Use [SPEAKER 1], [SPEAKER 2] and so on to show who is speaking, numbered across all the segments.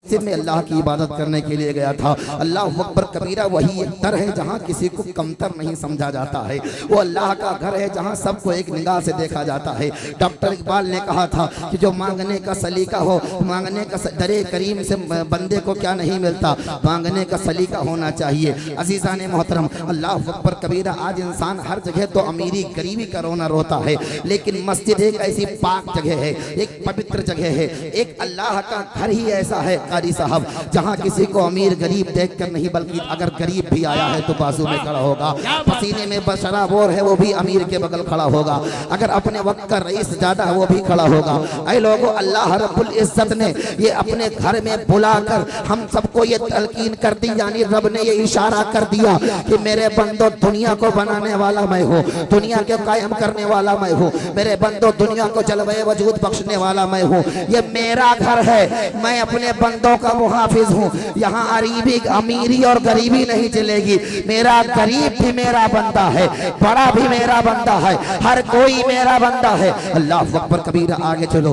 [SPEAKER 1] मस्जिद में अल्लाह की इबादत करने के लिए गया था। अल्लाह अकबर कबीरा वही एक दर है जहाँ किसी को कमतर नहीं समझा जाता है। वो अल्लाह का घर है जहाँ सबको एक निगाह से देखा जाता है। डॉक्टर इकबाल ने कहा था कि जो मांगने का सलीका हो, मांगने का दरे करीम से बंदे को क्या नहीं मिलता, मांगने का सलीका होना चाहिए। अजीज़ान मोहतरम, अल्लाह अकबर कबीरा आज इंसान हर जगह तो अमीरी गरीबी का रोना रोता है, लेकिन मस्जिद एक ऐसी पाक जगह है, एक पवित्र जगह है, एक अल्लाह का घर ही ऐसा है कारी साहब जहाँ किसी को अमीर गरीब देखकर नहीं, बल्कि अगर गरीब भी आया है तो बाजू में खड़ा होगा, पसीने में शराबोर है वो भी अमीर के बगल खड़ा होगा, अगर अपने वक्त का रईस ज्यादा है वो भी खड़ा होगा। ऐ लोगों, अल्लाह रब्बुल इज्जत ने ये अपने घर में बुलाकर हम सबको ये तलकीन कर दी, यानी रब ने ये इशारा कर दिया कि मेरे बंदो दुनिया को बनाने वाला मैं हूँ, दुनिया के कायम करने वाला मैं हूँ, मेरे बंदो दुनिया को जलवे वजूद बख्शने वाला मैं हूँ, ये मेरा घर है, मैं अपने बंदों का मुहाफिज हूँ, यहाँ अरीबी अमीरी और गरीबी नहीं चलेगी, मेरा गरीब भी मेरा बंदा है, बड़ा भी मेरा बंदा है, हर कोई मेरा बंदा है। अल्लाह अकबर कबीरा। आगे चलो,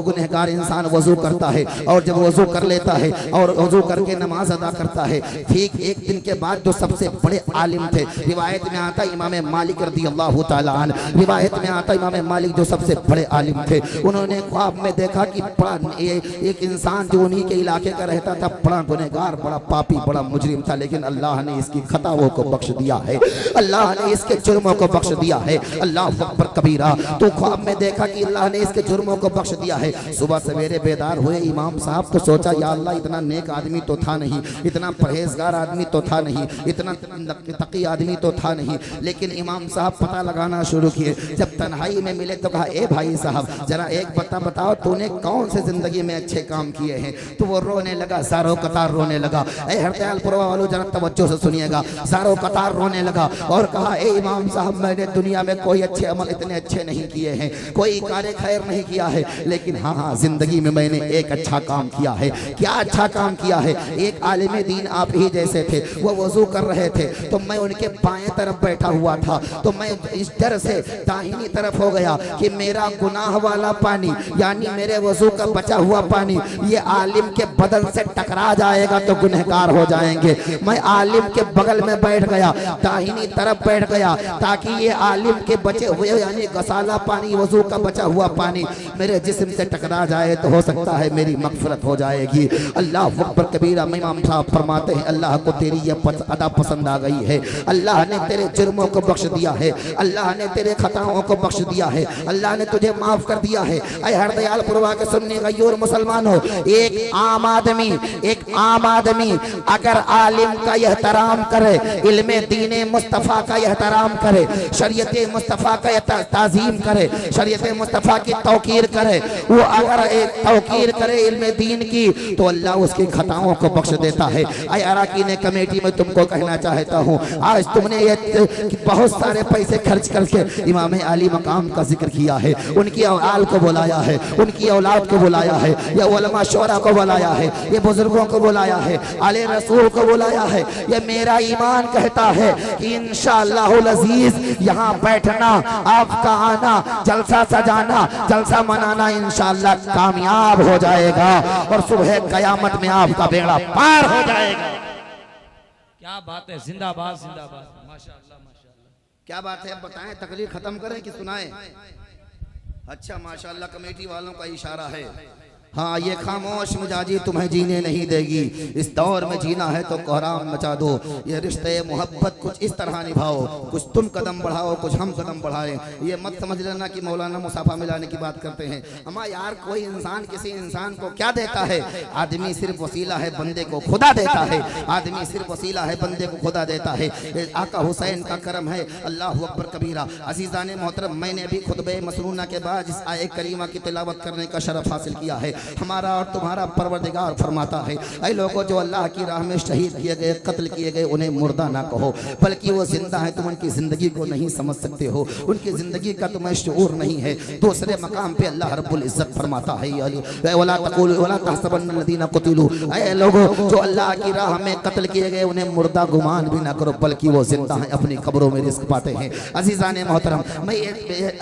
[SPEAKER 1] गुनहगार इंसान वजू करता है और जब वजू कर लेता है और वजू करके नमाज अदा करता है, ठीक एक दिन के बाद जो सबसे बड़े आलिम थे, रिवायत में आता इमाम मालिक रज़ियल्लाहु ताला अन्हु, रिवायत में आता इमाम मालिक जो सबसे बड़े आलिम थे, उन्होंने ख्वाब में देखा कि एक इंसान जो उन्हीं के इलाके का रहता था, बड़ा गुनहगार, बड़ा पापी, बड़ा मुजरिम था, लेकिन अल्लाह ने इसकी खताओं को बख्श दिया है, अल्लाह ने इसके जुर्मों को बख्श दिया है। अल्लाह अकबर कबीरा। तो ख्वाब में देखा कि अल्लाह ने इसके जुर्मों को बख्श दिया है। सुबह सवेरे बेदार हुए इमाम साहब तो सोचा, या अल्लाह इतना नेक आदमी तो था नहीं, इतना परहेजगार आदमी तो था नहीं, इतना तकी आदमी तो था नहीं, लेकिन इमाम साहब पता लगाना शुरू किए। जब तन्हाई में मिले तो कहा, ए भाई साहब जरा एक बताओ तूने कौन से जिंदगी में अच्छे काम किए हैं। तो वो रोने लगा, सारों कतार रोने लगा। ए हरदयालपुरवा वालों जरा तवज्जो से सुनिएगा, सारों कतार रोने लगा और कहा, ए इमाम साहब मैंने दुनिया में कोई अच्छे अमल इतने अच्छे नहीं किए हैं, कोई कार्य खैर नहीं किया है, लेकिन हाँ जिंदगी में मैंने एक अच्छा काम किया है। क्या अच्छा काम किया है? एक आलिम दीन आप ही जैसे थे, वो वजू कर रहे थे तो मैं उनके बाएं तरफ बैठा हुआ था, तो मैं इस डर से दाहिनी तरफ हो गया कि मेरा गुनाह वाला पानी, यानी मेरे वजू का बचा हुआ पानी ये आलिम के बदन से टकरा जाएगा तो गुनहगार हो जाएंगे। मैं आलिम के बगल में बैठ गया, दाहिनी तरफ बैठ गया, ताकि ये आलिम के बचे हुए यानी गसाला पानी, वजू का बचा हुआ पानी मेरे जिस्म से टकरा जाए तो हो सकता है मेरी मगफिरत हो जाएगी। अल्लाह अकबर कबीरा। इमाम साहब फरमाते हैं, अल्लाह को तेरी ये अदा पसंद आ गई है, अल्लाह ने तेरे जुर्मों को बख्श दिया है, अल्लाह ने तेरे खताओं को बख्श दिया है, अल्लाह ने तुझे माफ कर दिया है। ऐ हरदयालपुरवा के सुनने का योर मुसलमानों, एक आम आदमी अगर आलिम का एहतराम करे, इल्मे दीने मुस्तफ़ा का एहतराम करे, शरीयत मुस्तफ़ा का ताज़ीम करे, शरीयत मुस्तफ़ा की तौकीर करे, वो अगर एक तौकीर करे इल्मे दीन की तो अल्लाह उसकी खताओं को बख्श देता है। ऐ अराकीन कमेटी में तुमको कहना चाहता हूँ, आज तुमने ये बहुत सारे पैसे खर्च करके इमाम अली मकाम का जिक्र किया है, उनकी औलाद को बुलाया है, उनकी औलाद को बुलाया है, या उलमा शोरा को बुलाया है, ये बुजुर्गों को बुलाया है, आले रसूल को बुलाया है। ये मेरा ईमान कहता है कि इंशाअल्लाहुल अजीज यहाँ बैठना, आपका आना, जलसा सजाना, जलसा मनाना इंशाअल्लाह कामयाब हो जाएगा और सुबह कयामत में आपका बेड़ा पार हो जाएगा।
[SPEAKER 2] क्या बात है, जिंदाबाद जिंदाबाद, माशाअल्लाह माशाअल्लाह।
[SPEAKER 1] क्या बात है, बताएं, तकरीर खत्म करें कि सुनाएं? अच्छा माशाअल्लाह, कमेटी वालों का इशारा है। हाँ, ये खामोश मिजाजी तुम्हें जीने नहीं देगी, इस दौर में जीना है तो कोहराम मचा दो। ये रिश्ते मोहब्बत कुछ इस तरह निभाओ, कुछ तुम कदम बढ़ाओ, कुछ हम कदम बढ़ाएं। ये मत समझ लेना कि मौलाना मुसाफा मिलाने की बात करते हैं। अमा यार, कोई इंसान किसी इंसान को क्या देता है? आदमी सिर्फ वसीला है, बंदे को खुदा देता है। आदमी सिर्फ वसीला है, बंदे को खुदा देता है। आका हुसैन का करम है। अल्लाह अकबर कबीरा। अजीज़ान मोहतरम, मैंने भी खुतबे मसनूना के बाद इस आए करीमा की तिलावत करने का शरफ हासिल किया है। हमारा और तुम्हारा परवरदिगार फरमाता है, ऐ लोगों जो अल्लाह की राह में शहीद किए गए, कत्ल किए गए, उन्हें मुर्दा ना कहो, बल्कि वो जिंदा है। तुम उनकी जिंदगी को नहीं समझ सकते हो, उनकी जिंदगी का तुम्हें शऊर नहीं है। दूसरे मकाम पे अल्लाह रब्बुल इज्जत फरमाता है, वला तक़ूलू वला तहसबन्न लज़ीना क़ुतिलू, ऐ लोगों जो अल्लाह की राह में कत्ल किए गए, उन्हें मुर्दा गुमान भी ना करो, बल्कि वो जिंदा है, अपनी कब्रों में रिज़्क़ पाते हैं। अज़ीज़ान मोहतरम, मैं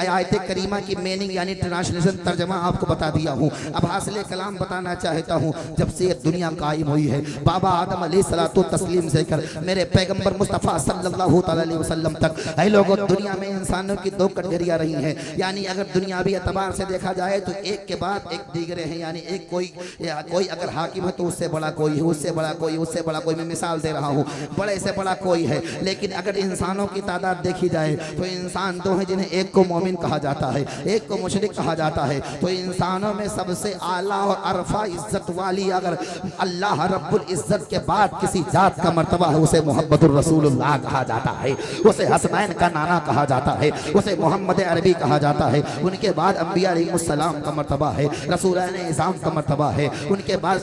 [SPEAKER 1] आयत करीमा की मीनिंग यानी ट्रांसलेशन तर्जमा आपको बता दिया हूँ। अब हासिल हासिल कलाम बताना चाहता हूँ। जब से ये दुनिया कायम हुई है, बाबा आदम अलैहिस्सलातु तस्लीम से कर मेरे पैगंबर मुस्तफ़ा सल्लल्लाहु अलैहि वसल्लम तक ऐ लोगों दुनिया में इंसानों की दो कैटेगरियां रही हैं। यानी अगर दुनियावी एतबार से देखा जाए तो एक के बाद एक दीगरे हैं। यानी एक कोई अगर हाकिम है तो उससे बड़ा कोई है, उससे बड़ा कोई, उससे बड़ा कोई। मैं मिसाल दे रहा हूँ, बड़े से बड़ा कोई है। लेकिन अगर इंसानों की तादाद देखी जाए तो इंसान दो हैं, जिन्हें एक को मोमिन कहा जाता है, एक को मुशरिक कहा जाता है। तो इंसानों में सबसे आला और अरफा इज्जत वाली अगर अल्लाह रब्बुल इज्जत के बाद किसी जात का मर्तबा है, उसे मोहम्मदुर रसूलुल्लाह कहा जाता है, उसे हसनैन का नाना कहा जाता है, उसे मोहम्मद अरबी कहा जाता है। उनके बाद अंबिया अलैहिस्सलाम का मर्तबा है, रसूलान इज़ाम का मर्तबा है, उनके बाद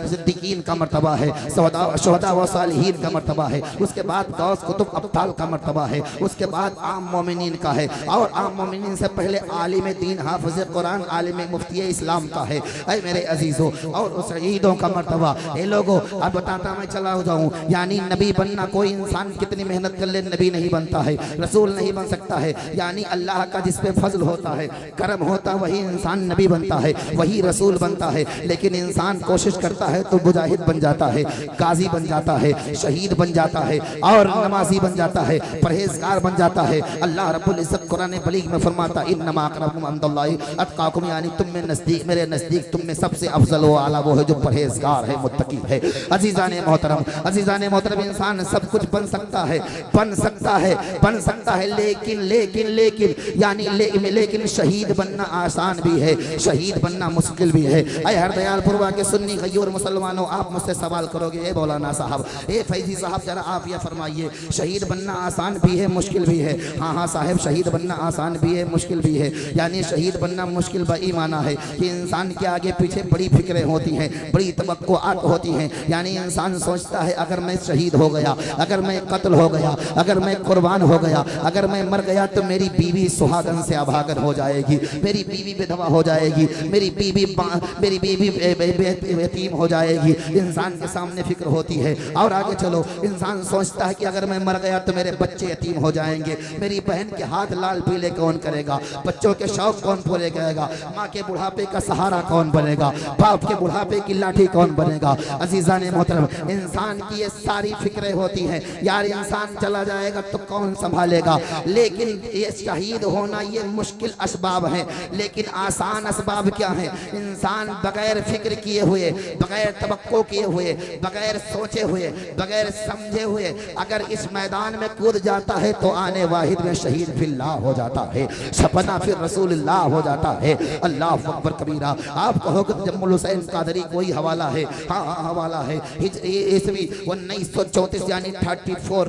[SPEAKER 1] सिद्दीकीन का मर्तबा है, शुहदा व सालिहीन का मर्तबा है, उसके बाद गौस कुतुब अब्ताल का मर्तबा है, उसके बाद आम मोमिनीन का है, और आम मोमिनीन से पहले आलिम दीन हाफिज़ कुरान आलिम मुफ्ती इस्लाम का है। ऐ मेरे अजीजों, और शहीदों का मर्तबा। ये लोगों अब बताता मैं चला जाऊँ, यानी नबी बनना कोई इंसान कितनी मेहनत कर ले नबी नहीं बनता है, रसूल नहीं बन सकता है। यानी अल्लाह का जिस पे फजल होता है, करम होता, वही इंसान नबी बनता है, वही रसूल बनता है। लेकिन इंसान कोशिश करता है तो मुजाहिद बन जाता है, गाजी बन जाता है, शहीद बन जाता है, और नमाजी बन जाता है, परहेजगार बन जाता है। अल्लाह रब्बुल इज्जत कुरान बलीग में फरमाता इन्नमा अकरमुकुम इंदल्लाहि अत्काकुम, यानी तुम में नजदीक, मेरे नजदीक तुम में सबसे अफजल व आला वो है जो परहेजगार है, मुत्तकी है। अजीजान मोहतरम, इंसान सब कुछ बन सकता है, बन सकता है, लेकिन यानी लेकिन शहीद बनना आसान भी है, शहीद बनना मुश्किल भी है। ऐ हर दयालपुरवा के सुन्नी गयूर मुसलमानों, आप मुझसे सवाल करोगे, ए मौलाना साहब, ए फैजी साहब, जरा आप ये फरमाइए, शहीद बनना आसान भी है मुश्किल भी है? हाँ साहब, शहीद बनना आसान भी है मुश्किल भी है। यानी शहीद बनना मुश्किल बई माना है कि इंसान के आगे पीछे बड़ी फिक्रें होती हैं, बड़ी तवक्कुआत होती हैं। यानी इंसान सोचता है अगर मैं शहीद हो गया, अगर मैं कत्ल हो गया, अगर मैं कुर्बान हो गया, अगर मैं मर गया तो मेरी बीवी सुहागन से अभागन हो जाएगी, मेरी बीवी विधवा हो जाएगी, मेरी बीवी यतीम हो जाएगी। इंसान के सामने फिक्र होती है। और आगे चलो, इंसान सोचता है कि अगर मैं मर गया तो मेरे बच्चे यतीम हो जाएंगे, मेरी बहन के हाथ लाल पीले कौन करेगा, बच्चों के शौक कौन पूरे करेगा, माँ के बुढ़ापे का सहारा कौन बनेगा, बाप के बुढ़ापे की लाठी कौन बनेगा। अजीजान मोहतरम, इंसान की ये सारी फिक्रें होती हैं। यार इंसान चला जाएगा तो कौन संभालेगा। लेकिन ये शहीद होना ये मुश्किल असबाब है, लेकिन आसान असबाब क्या है? इंसान बगैर फिक्र किए हुए, बगैर तवक्को किए हुए, बगैर सोचे हुए, बगैर समझे हुए अगर इस मैदान में कूद जाता है तो आने वाहिद में शहीद फिल्लाह हो जाता है, सपना फिर रसूलुल्लाह हो जाता है। अल्लाह अकबर कबीरा। आप कहोगे जम्मुल हुसैन कादरी कोई हवाला है? हाँ हवाला है। ईस्वी 1934 यानी 34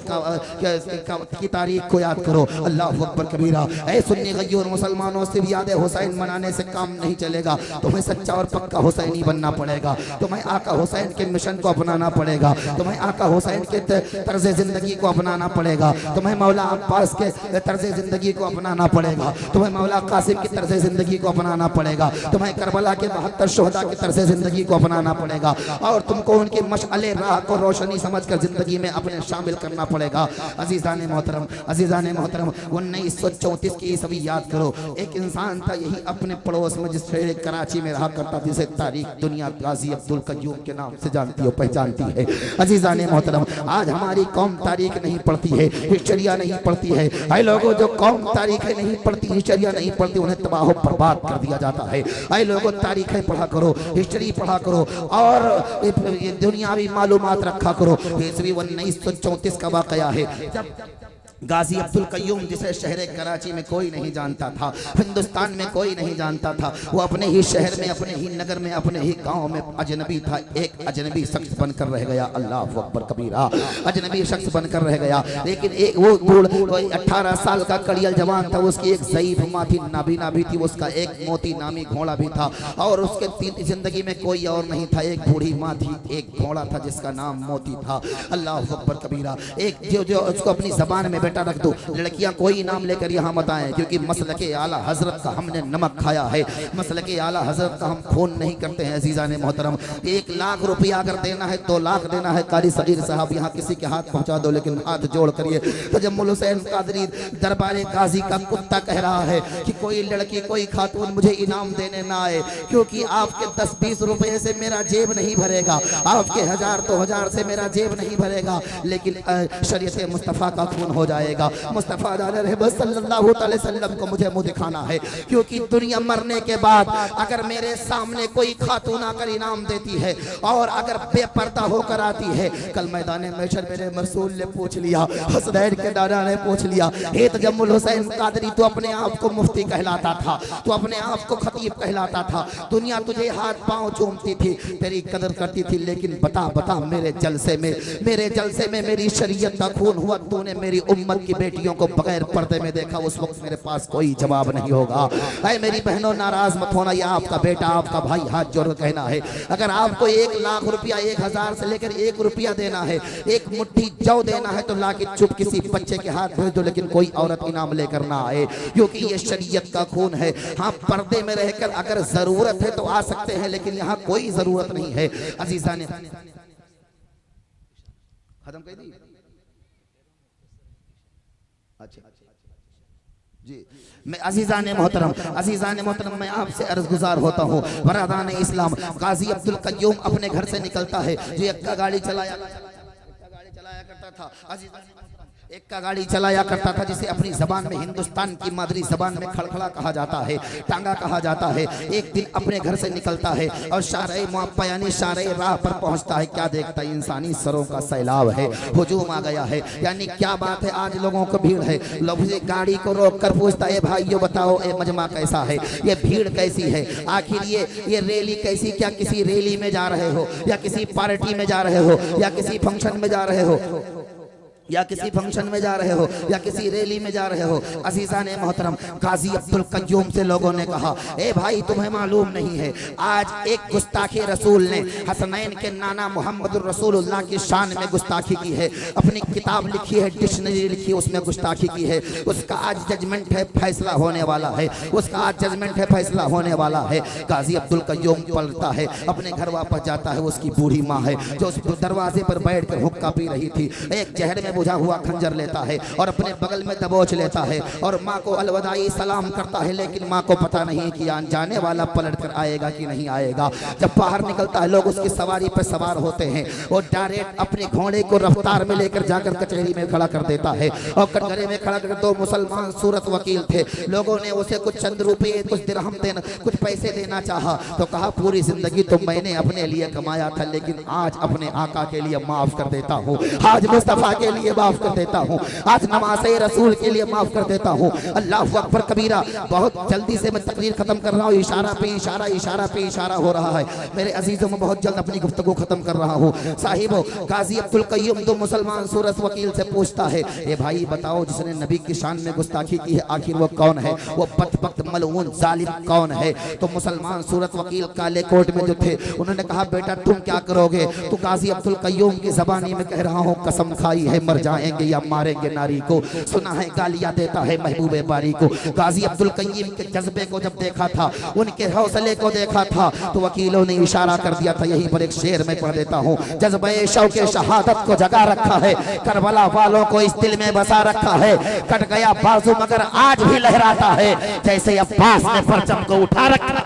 [SPEAKER 1] की तारीख को याद करो। अल्लाह अकबर कबीरा। ऐ सुन्नी गयूर मुसलमानों, सिर्फ याद हुसैन मनाने से काम नहीं चलेगा, तुम्हें सच्चा और पक्का हुसैनी बनना पड़ेगा, तुम्हें आका हुसैन के मिशन को अपनाना पड़ेगा, तुम्हें आका हुसैन के तर्ज जिंदगी को अपनाना पड़ेगा, तुम्हें मौला अब्बास के तर्ज जिंदगी को अपनाना पड़ेगा, तुम्हें मौला कासिम की तर्ज जिंदगी को अपनाना पड़ेगा, तुम्हें करबला के 72 शोहदा की तर्ज जिंदगी को अपनाना पड़ेगा, और तुमको उनकी मशअले राह को रोशनी समझकर जिंदगी में अपने शामिल करना पड़ेगा। अजीजान मोहतरम 1934 की सभी याद करो। एक इंसान था यही अपने पड़ोस में जिस शहर कराची में रहा करता, जिसे तारीख दुनिया गाजी अब्दुल कय्यूम के नाम से जानती हो, पहचानती है। अजीजान मोहतरम, आज हमारी कौम तारीख नहीं पढ़ती है, हिस्ट्रिया नहीं पढ़ती है। ऐ लोगों, जो कौम तारीखें नहीं पढ़ती, हिस्ट्रिया नहीं पढ़ती, उन्हें तबाह बर्बाद कर दिया जाता है। ऐ लोगों, तारीखें पढ़ा करो, हिस्ट्री पढ़ा करो, और दुनियावी मालूमात रखा करो। 1934 का वाकया है जब गाजी अब्दुल कय्यूम, जिसे शहर कराची में कोई नहीं जानता था, हिंदुस्तान में कोई नहीं जानता था, वो अपने ही शहर में, अपने ही नगर में, अपने ही गांव में अजनबी था। एक अजनबी शख्स बनकर रह गया। अल्लाह अकबर कबीरा। अजनबी शख्स बनकर रह गया। लेकिन एक वो 18 साल का कड़ियल जवान था, उसकी एक ज़ईफ माँ थी, नाबीना भी थी, उसका एक मोती नामी घोड़ा भी था, और उसके जिंदगी में कोई और नहीं था। एक बूढ़ी माँ थी, एक घोड़ा था जिसका नाम मोती था। अल्लाह अकबर कबीरा। एक जो उसको अपनी जबान में बेटा रख दो, लड़कियां कोई नाम लेकर यहाँ मत आए, क्योंकि मसलके आला हजरत का हमने नमक खाया है, मसलके आला हजरत का हम खून नहीं करते हैं। अजीजा ने मोहतरम 1 लाख रुपया अगर देना है 2 लाख देना है। कारी सगीर साहब यहाँ किसी के हाथ पहुँचा दो, लेकिन हाथ जोड़ करिए। तजम्मुल हुसैन कादरी दरबारे गाजी का कुत्ता कह रहा है कि कोई लड़की कोई खातून मुझे इनाम देने ना आए, क्योंकि आपके 10-20 रुपए से मेरा जेब नहीं भरेगा, आपके 1000-2000 से मेरा जेब नहीं भरेगा, लेकिन शरीयत मुस्तफ़ा का खून हो जाएगा। मुस्तफ़ा सल्लल्लाहु अलैहि वसल्लम को मुझे मुँह दिखाना है, क्योंकि दुनिया मरने के बाद अगर मेरे सामने कोई खातून आकर इनाम देती है और अगर बेपर्दा होकर आती है, कल मैदान महशर मेरे रसूल ने पूछ लिया, हसनैन के दादा ने पूछ लिया, हे तजम्मुल हुसैन कादरी तू अपने आप को मुफ्ती कहलाता था, तू अपने आप को खतीब कहलाता था, दुनिया तुझे हाथ पांव चूमती थी, तेरी कदर करती थी, लेकिन बता बता मेरे जलसे में मेरी शरीयत का खून हुआ, तूने मेरी उम्मत की बेटियों को बगैर पर्दे में देखा, उस वक्त मेरे पास कोई जवाब नहीं होगा। ऐ मेरी बहनों नाराज मत होना, यह आपका बेटा आपका भाई हाथ जोड़ कहना है, अगर आपको 1 लाख रुपया 1000 से लेकर 1 रुपया देना है, 1 मुट्ठी जौ देना है, तो लाके चुप किसी बच्चे के हाथ भेज दो, लेकिन कोई औरत इनाम लेकर ना आए, क्योंकि ये शरीयत का खून है। हाँ, पर्दे में रहकर अगर जरूरत है तो आ सकते हैं, लेकिन यहाँ कोई जरूरत नहीं है। अजीजा ने खत्म कर दी। अच्छा जी, मैं अजीज़ान मोहतरम मैं आपसे अर्ज गुजार होता हूँ। बरादान इस्लाम गाजी अब्दुल कय्यूम अपने घर से निकलता है, जो एक्का गाड़ी चलाया करता था, एक का गाड़ी चलाया करता था, जिसे अपनी जबान में हिंदुस्तान की मादरी जबान में खड़खड़ा कहा जाता है, टांगा कहा जाता है। एक दिन अपने घर से निकलता है और शारे मुअप्पा यानी शारे राह पर पहुंचता है, क्या देखता है, इंसानी सरों का सैलाब है, हुजूम आ गया है, यानी क्या बात है, आज लोगों को भीड़ है। लोग गाड़ी को रोक कर पूछता है, भाइयों बताओ ये मजमा कैसा है, ये भीड़ कैसी है, आखिर ये रैली कैसी, क्या किसी रैली में जा रहे हो, या किसी पार्टी में जा रहे हो, या किसी फंक्शन में जा रहे हो, या किसी फंक्शन में जा रहे हो, या किसी रैली में जा रहे हो। अजीज़ान मोहतरम गाजी अब्दुल कय्यूम से लोगों ने कहा, ए भाई तुम्हें मालूम नहीं है, आज एक गुस्ताखी रसूल ने हसनैन के नाना मोहम्मदुर रसूलुल्लाह की शान में गुस्ताखी की है, अपनी किताब लिखी है, डिक्शनरी लिखी, उसमें गुस्ताखी की है, उसका आज जजमेंट है, फैसला होने वाला है, उसका आज जजमेंट है, फैसला होने वाला है। गाजी अब्दुल कय्यूम पलटता है, अपने घर वापस जाता है, उसकी बूढ़ी माँ है जो उस दरवाजे पर बैठ कर हुक्का पी रही थी, एक जहर में बुझा हुआ खंजर लेता है और अपने बगल में दबोच लेता है और माँ को अलविदाई सलाम करता है, लेकिन माँ को पता नहीं कि जाने वाला पलट कर आएगा कि नहीं आएगा। जब बाहर निकलता है, लोग उसकी सवारी पर सवार होते हैं और डायरेक्ट अपने घोड़े को रफ्तार में लेकर जाकर कचहरी में खड़ा कर देता है, और कटघरे में खड़ा कर 2 मुसलमान सूरत वकील थे, लोगों ने उसे कुछ चंद रुपये, कुछ दिरहम देना, कुछ पैसे देना चाहा, तो कहा पूरी जिंदगी तो मैंने अपने लिए कमाया था, लेकिन आज अपने आका के लिए माफ कर देता हूँ, आज मुस्तफा के लिए माफ कर देता हूँ, आज नमाज़े रसूल के लिए माफ कर देता हूँ। अल्लाहु अकबर कबीरा। बहुत जल्दी से मैं तकरीर खत्म कर रहा हूँ, इशारा पे इशारा हो रहा है मेरे अजीजों में, बहुत जल्द अपनी गुफ्तगू खत्म कर रहा हूँ। साहिबो गाजी अब्दुल कय्यूम तो मुसलमान सूरत वकील से पूछता है, ए भाई बताओ जिसने नबी की शान में गुस्ताखी की है आखिर वो कौन है, वो बदबख्त मलऊन जालिम कौन है। तो मुसलमान सूरत वकील काले कोट में जो थे उन्होंने कहा, बेटा तुम क्या करोगे, तो गाजी अब्दुल कय्यूम की ज़बानी में कह रहा हूँ, कसम खाई है मर जाएंगे या मारेंगे नारी को, सुना है गालियां देता है महबूबे बारी को। गाजी अब्दुल कय्यूम के जज्बे को जब देखा था, उनके हौसले को देखा था, तो वकीलों ने इशारा कर दिया था, यहीं पर एक शेर में पढ़ देता हूँ, जज्बे शौक़े शहादत को जगा रखा है, करबला वालों को इस दिल में बसा रखा है, कट गया बाजू मगर आज भी लहराता है, जैसे अब्बास ने परचम को उठा रखा,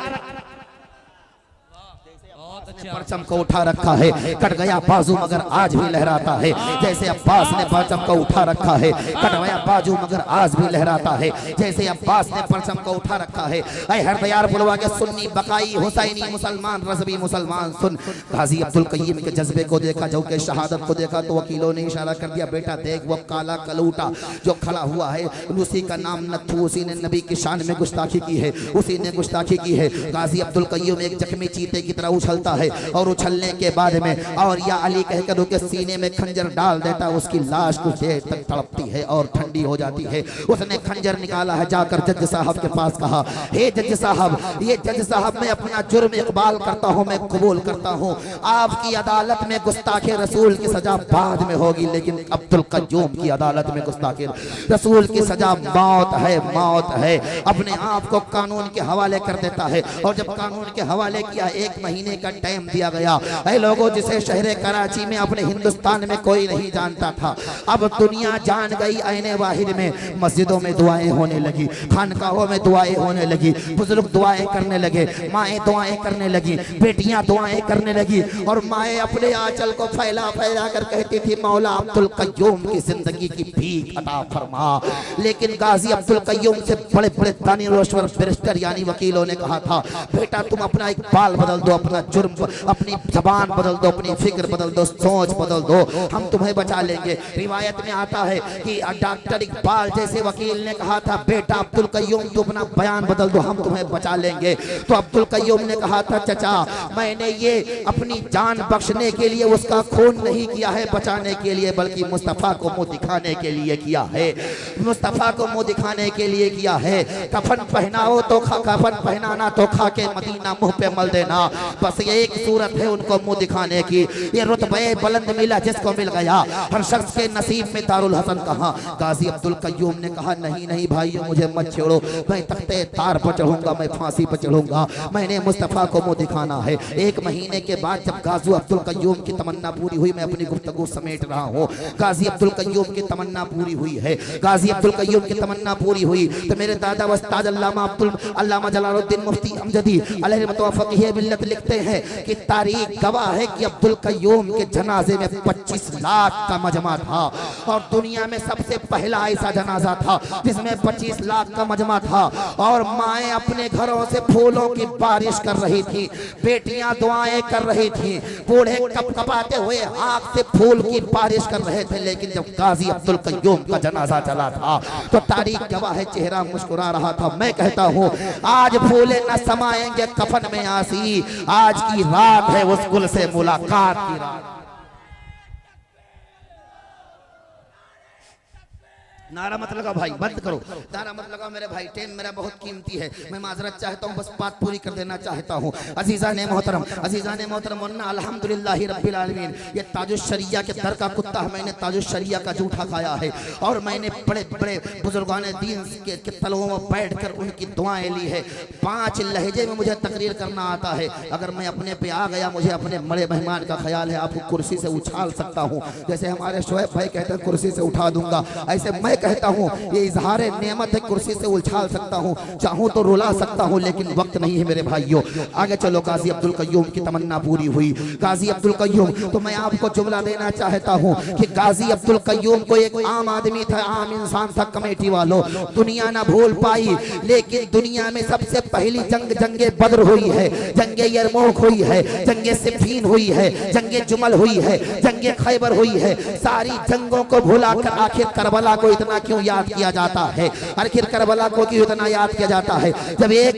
[SPEAKER 1] परचम को उठा रखा है, कट गया बाजू मगर आज भी लहराता है, जैसे अब्बास ने परचम को उठा रखा है, कट गया बाजू मगर आज भी लहराता है, जैसे अब्बास ने परचम को उठा रखा है। ऐ हर दयार बुलवा के सुन्नी बकाई हुसैनी मुसलमान रज़वी मुसलमान सुन। गाजी अब्दुल कय्यूम के जज्बे को देखा, जो के शहादत को देखा, तो वकीलों ने इशारा कर दिया, बेटा देख वो काला कलूटा जो खड़ा हुआ है, उसी का नाम नत्थू, उसी ने नबी की शान में गुस्ताखी की है, उसी ने गुस्ताखी की है। गाजी अब्दुल कय्यूम एक जख्मी चीते की तरह उछलता है और उछलने के बाद में और या अली कहकर उसके सीने में खंजर डाल देता, उसकी लाश कुछ देर तक तड़पती है और ठंडी हो जाती है। उसने खंजर निकाला है, जाकर जज साहब के पास कहा, हे जज साहब, ये जज साहब मैं अपना जुर्म इकबाल करता हूँ, मैं कबूल करता हूँ, आपकी अदालत में गुस्ताखे रसूल की सजा बाद में होगी, लेकिन अब्दुल कय्यूम की अदालत में गुस्ताखे रसूल की सजा मौत है, मौत है। अपने आप को कानून के हवाले कर देता है और जब कानून के हवाले किया, 1 महीने का टाइम दिया गया। ऐ लोगों, जिसे शहर कराची में अपने हिंदुस्तान में कोई नहीं जानता था, अब दुनिया जान गई। आईने वाहिद में मस्जिदों में दुआएं होने लगी, खानकाहों में दुआएं होने लगी, बुजुर्ग दुआएं करने लगे, माएँ दुआएं करने लगी, बेटियां दुआएं करने लगी और माएँ अपने आंचल को फैला फैला कर कहती थी, मौला अब्दुल कय्यूम की जिंदगी की भीख अता फरमा। लेकिन गाजी अब्दुल कय्यूम से बड़े बड़े दानिश्वर बैरिस्टर यानी वकीलों ने कहा था, बेटा तुम अपना इकबाल बदल दो, अपना जुर्म, अपनी जबान बदल दो, अपनी फिक्र बदल दो, सोच बदल दो, हम तुम्हें बचा लेंगे। रिवायत में आता है कि डॉक्टर इकबाल जैसे वकील ने कहा था, बेटा अब्दुल कय्यूम तुम अपना बयान बदल दो, हम तुम्हें बचा लेंगे। तो अब्दुल कय्यूम ने कहा था, चचा मैंने ये अपनी जान बख्शने के लिए उसका खून नहीं किया है बचाने के लिए, बल्कि मुस्तफ़ा को मुंह दिखाने के लिए किया है, मुस्तफ़ा को मुंह दिखाने के लिए किया है। कफन पहनाओ तो कफन पहनाना तो खा के मदीना मुंह पे मल देना, बस ये एक सूरत है उनको मुंह दिखाने की। ये रुतबे बुलंद मिला जिसको मिल गया, हर शख्स के नसीब में दारुल हसन कहा। गाजी अब्दुल कय्यूम ने कहा, नहीं नहीं भाइयों मुझे मत छेड़ो, मैं तख्ते तार पर चढ़ूंगा, मैं फांसी पर चढ़ूंगा, मैंने मुस्तफ़ा को मुंह दिखाना है। 1 महीने के बाद जब गाजी अब्दुल कय्यूम की तमन्ना पूरी हुई, मैं अपनी गुफ्तगू समेट रहा हूँ, गाजी अब्दुल कय्यूम की तमन्ना पूरी हुई है। गाजी अब्दुल कय्यूम की तमन्ना पूरी हुई तो मेरे दादा उस्ताद अल्लामा जलालुद्दीन मुफ्ती अमजदी अलैहि रहमतुल्लाह मिल्लत लिखते हैं कि तारीख गवाह है कि अब्दुल कय्यूम के जनाजे में 25 लाख का मजमा था और दुनिया में सबसे पहला ऐसा जनाजा था जिसमें 25 लाख का मजमा था। और माएँ अपने घरों से फूलों की बारिश कर रही थी, बेटियां दुआएं कर रही थी, बूढ़े कपकपाते हुए आग से फूल की बारिश कर रहे थे। लेकिन जब गाजी अब्दुल कय्यूम का जनाजा चला था तो तारीख गवाह है, चेहरा मुस्कुरा रहा था। मैं कहता हूँ आज फूले न समाएंगे कफन में आसी, आज की रात है उस गुल से मुलाकात की रात। नारा मत लगा भाई, बंद करो, नारा मत लगा मेरे भाई, टाइम मेरा बहुत कीमती है, मैं माजरत चाहता हूँ, बस बात पूरी कर देना चाहता हूँ। अजीज़ान मोहतरम, अजीज़ान मोहतरम, वरना अल्हम्दुलिल्लाह रब्बिल आलमीन, ये ताजुश्शरिया के दर का कुत्ता है, मैंने ताजुश्शरिया का जूठा खाया है और मैंने बड़े बड़े बुजुर्गान दीन के तलवों में बैठ कर उनकी दुआएं ली है। 5 लहजे में मुझे तकरीर करना आता है, अगर मैं अपने पे आ गया, मुझे अपने बड़े मेहमान का ख्याल है, आपको कुर्सी से उछाल सकता हूँ, जैसे हमारे शोएब भाई कहते हैं कुर्सी से उठा दूंगा, ऐसे मैं कहता हूँ ये इजहारे नेमत है, कुर्सी से उछाल सकता हूँ, चाहूँ तो रुला सकता हूँ, लेकिन वक्त नहीं है मेरे भाइयों। आगे चलो, गाजी अब्दुल कय्यूम की तमन्ना पूरी हुई। गाजी अब्दुल कय्यूम, तो मैं आपको जुमला देना चाहता हूँ कि गाजी अब्दुल कय्यूम को एक आम आदमी था, आम इंसान था, कमेटी वालों दुनिया ना भूल पाई, लेकिन दुनिया में सबसे पहली जंग जंगे बद्र हुई है, जंगे यरमूक हुई है, जंगे सिफ़ीन हुई है, जंगे जुमल हुई है, जंगे खैबर हुई है। सारी जंगों को भुलाकर आखिर करबला को इतना क्यों याद किया जाता है? आखिर करबला को क्यों इतना याद किया जाता है? जब एक